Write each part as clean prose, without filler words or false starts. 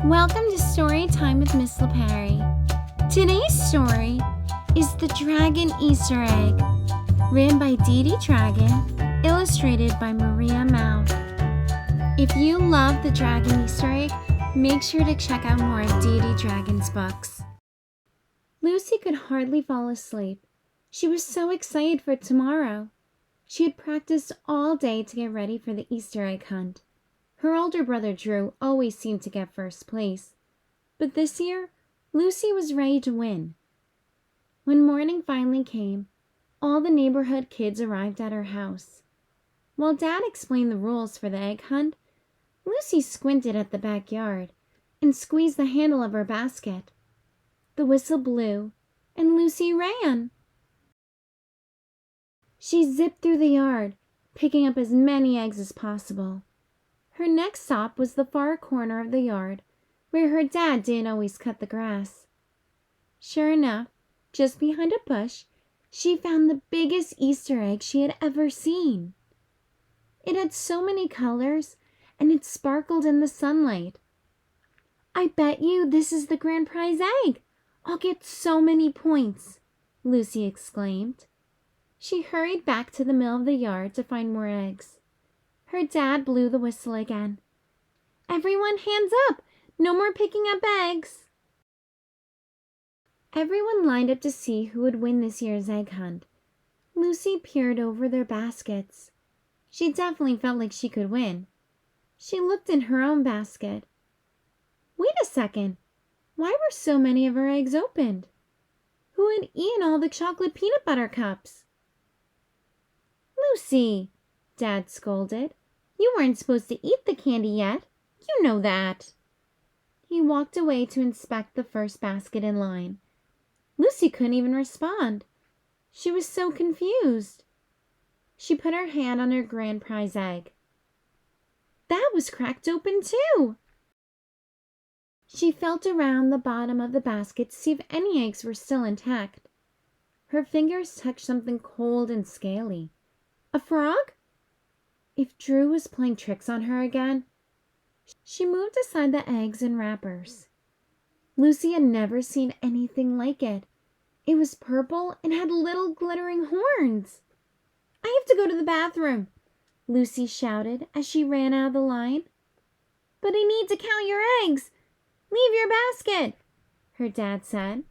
Welcome to Story Time with Miss LaPerry. Today's story is The Dragon Easter Egg, written by Dee Dee Dragon, illustrated by Maria Mao. If you love The Dragon Easter Egg, make sure to check out more of Dee Dee Dragon's books. Lucy could hardly fall asleep. She was so excited for tomorrow. She had practiced all day to get ready for the Easter egg hunt. Her older brother Drew always seemed to get first place. But this year, Lucy was ready to win. When morning finally came, all the neighborhood kids arrived at her house. While Dad explained the rules for the egg hunt, Lucy squinted at the backyard and squeezed the handle of her basket. The whistle blew, and Lucy ran. She zipped through the yard, picking up as many eggs as possible. Her next stop was the far corner of the yard, where her dad didn't always cut the grass. Sure enough, just behind a bush, she found the biggest Easter egg she had ever seen. It had so many colors, and it sparkled in the sunlight. "I bet you this is the grand prize egg. I'll get so many points," Lucy exclaimed. She hurried back to the middle of the yard to find more eggs. Her dad blew the whistle again. "Everyone hands up! No more picking up eggs!" Everyone lined up to see who would win this year's egg hunt. Lucy peered over their baskets. She definitely felt like she could win. She looked in her own basket. Wait a second. Why were so many of her eggs opened? Who had eaten all the chocolate peanut butter cups? "Lucy," Dad scolded. "You weren't supposed to eat the candy yet. You know that." He walked away to inspect the first basket in line. Lucy couldn't even respond. She was so confused. She put her hand on her grand prize egg. That was cracked open too. She felt around the bottom of the basket to see if any eggs were still intact. Her fingers touched something cold and scaly. A frog? If Drew was playing tricks on her again. She moved aside the eggs and wrappers. Lucy had never seen anything like it. It was purple and had little glittering horns. "I have to go to the bathroom," Lucy shouted as she ran out of the line. "But I need to count your eggs. Leave your basket," her dad said.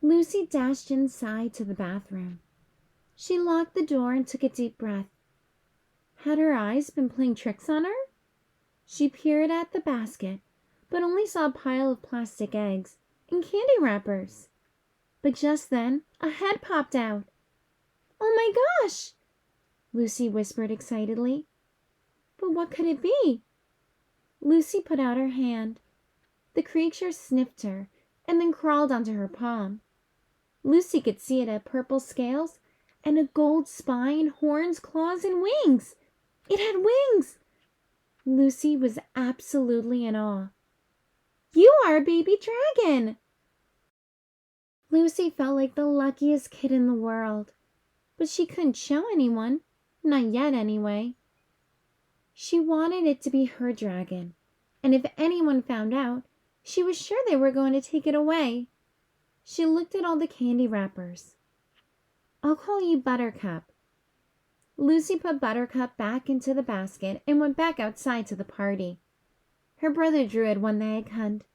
Lucy dashed inside to the bathroom. She locked the door and took a deep breath. Had her eyes been playing tricks on her? She peered at the basket, but only saw a pile of plastic eggs and candy wrappers. But just then, a head popped out. "Oh my gosh!" Lucy whispered excitedly. But what could it be? Lucy put out her hand. The creature sniffed her and then crawled onto her palm. Lucy could see it had purple scales and a gold spine, horns, claws, and wings. It had wings! Lucy was absolutely in awe. "You are a baby dragon!" Lucy felt like the luckiest kid in the world, but she couldn't show anyone, not yet anyway. She wanted it to be her dragon, and if anyone found out, she was sure they were going to take it away. She looked at all the candy wrappers. "I'll call you Buttercup." Lucy put Buttercup back into the basket and went back outside to the party. Her brother Drew had won the egg hunt.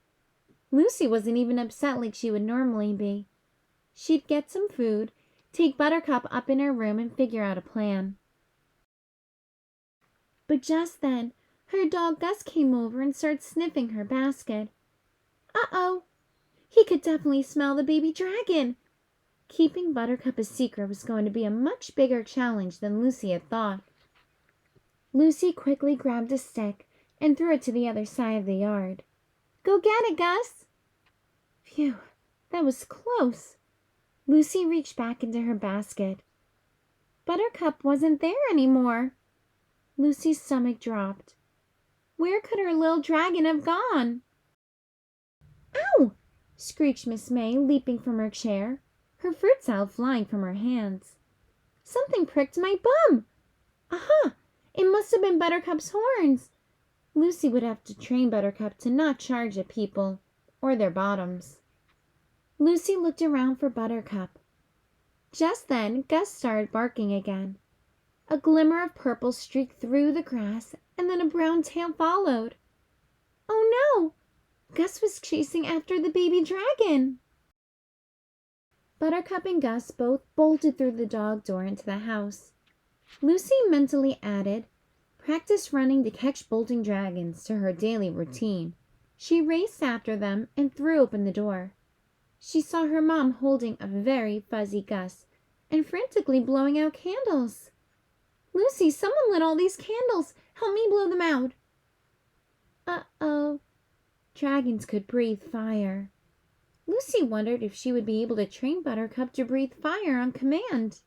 Lucy wasn't even upset like she would normally be. She'd get some food, take Buttercup up in her room, and figure out a plan. But just then, her dog Gus came over and started sniffing her basket. Uh-oh! He could definitely smell the baby dragon. Keeping Buttercup a secret was going to be a much bigger challenge than Lucy had thought. Lucy quickly grabbed a stick and threw it to the other side of the yard. "Go get it, Gus!" Phew, that was close. Lucy reached back into her basket. Buttercup wasn't there anymore. Lucy's stomach dropped. Where could her little dragon have gone? "Ow!" screeched Miss May, leaping from her chair, her fruit salad flying from her hands. "Something pricked my bum! Aha! It must have been Buttercup's horns. Lucy would have to train Buttercup to not charge at people or their bottoms. Lucy looked around for Buttercup. Just then, Gus started barking again. A glimmer of purple streaked through the grass, and then a brown tail followed. Oh no! Gus was chasing after the baby dragon. Buttercup and Gus both bolted through the dog door into the house. Lucy mentally added, "Practice running to catch bolting dragons" to her daily routine. She raced after them and threw open the door. She saw her mom holding a very fuzzy Gus and frantically blowing out candles. "Lucy, someone lit all these candles. Help me blow them out." Uh-oh. Dragons could breathe fire. Lucy wondered if she would be able to train Buttercup to breathe fire on command.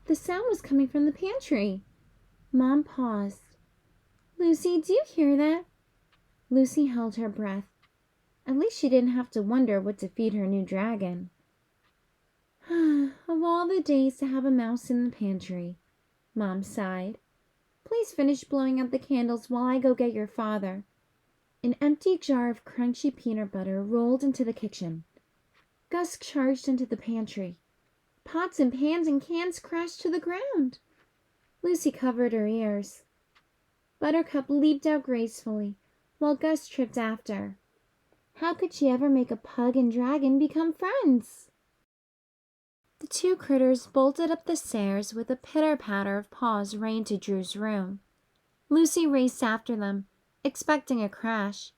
The sound was coming from the pantry. Mom paused. "Lucy, do you hear that?" Lucy held her breath. At least she didn't have to wonder what to feed her new dragon. Of all the days to have a mouse in the pantry, Mom sighed. "Please finish blowing out the candles while I go get your father." An empty jar of crunchy peanut butter rolled into the kitchen. Gus charged into the pantry. Pots and pans and cans crashed to the ground. Lucy covered her ears. Buttercup leaped out gracefully, while Gus tripped after. How could she ever make a pug and dragon become friends? The two critters bolted up the stairs with a pitter-patter of paws right into Drew's room. Lucy raced after them, expecting a crash.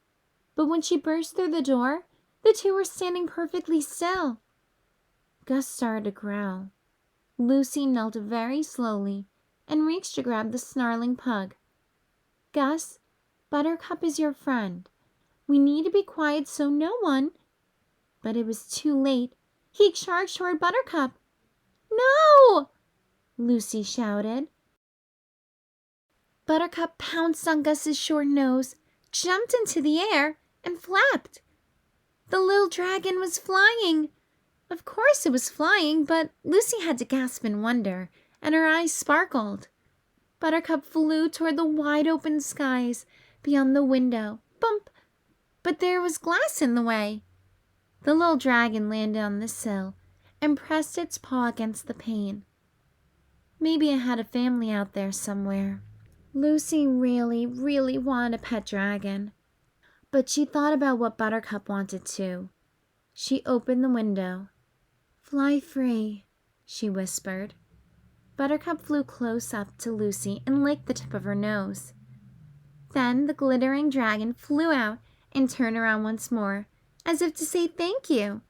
But when she burst through the door, the two were standing perfectly still. Gus started to growl. Lucy knelt very slowly and reached to grab the snarling pug. "Gus, Buttercup is your friend. We need to be quiet so no one—" But it was too late. He charged toward Buttercup. "No!" Lucy shouted. Buttercup pounced on Gus's short nose, jumped into the air, and flapped. The little dragon was flying. Of course it was flying, but Lucy had to gasp in wonder, and her eyes sparkled. Buttercup flew toward the wide-open skies beyond the window. Bump! But there was glass in the way. The little dragon landed on the sill and pressed its paw against the pane. Maybe it had a family out there somewhere. Lucy really, really wanted a pet dragon. But she thought about what Buttercup wanted too. She opened the window. "Fly free," she whispered. Buttercup flew close up to Lucy and licked the tip of her nose. Then the glittering dragon flew out and turned around once more, as if to say thank you.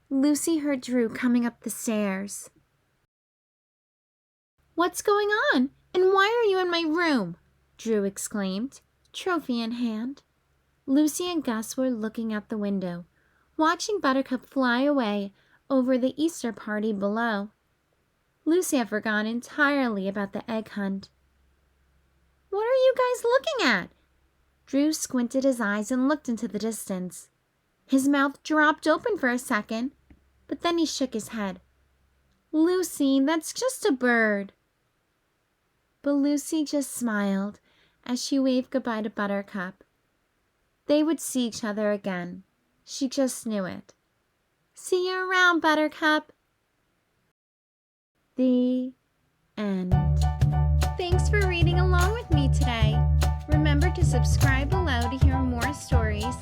Lucy heard Drew coming up the stairs. "What's going on? And why are you in my room?" Drew exclaimed, trophy in hand. Lucy and Gus were looking out the window, watching Buttercup fly away over the Easter party below. Lucy had forgotten entirely about the egg hunt. "What are you guys looking at?" Drew squinted his eyes and looked into the distance. His mouth dropped open for a second, but then he shook his head. "Lucy, that's just a bird." But Lucy just smiled as she waved goodbye to Buttercup. They would see each other again. She just knew it. "See you around, Buttercup." The end. Thanks for reading along with me today. Remember to subscribe below to hear more stories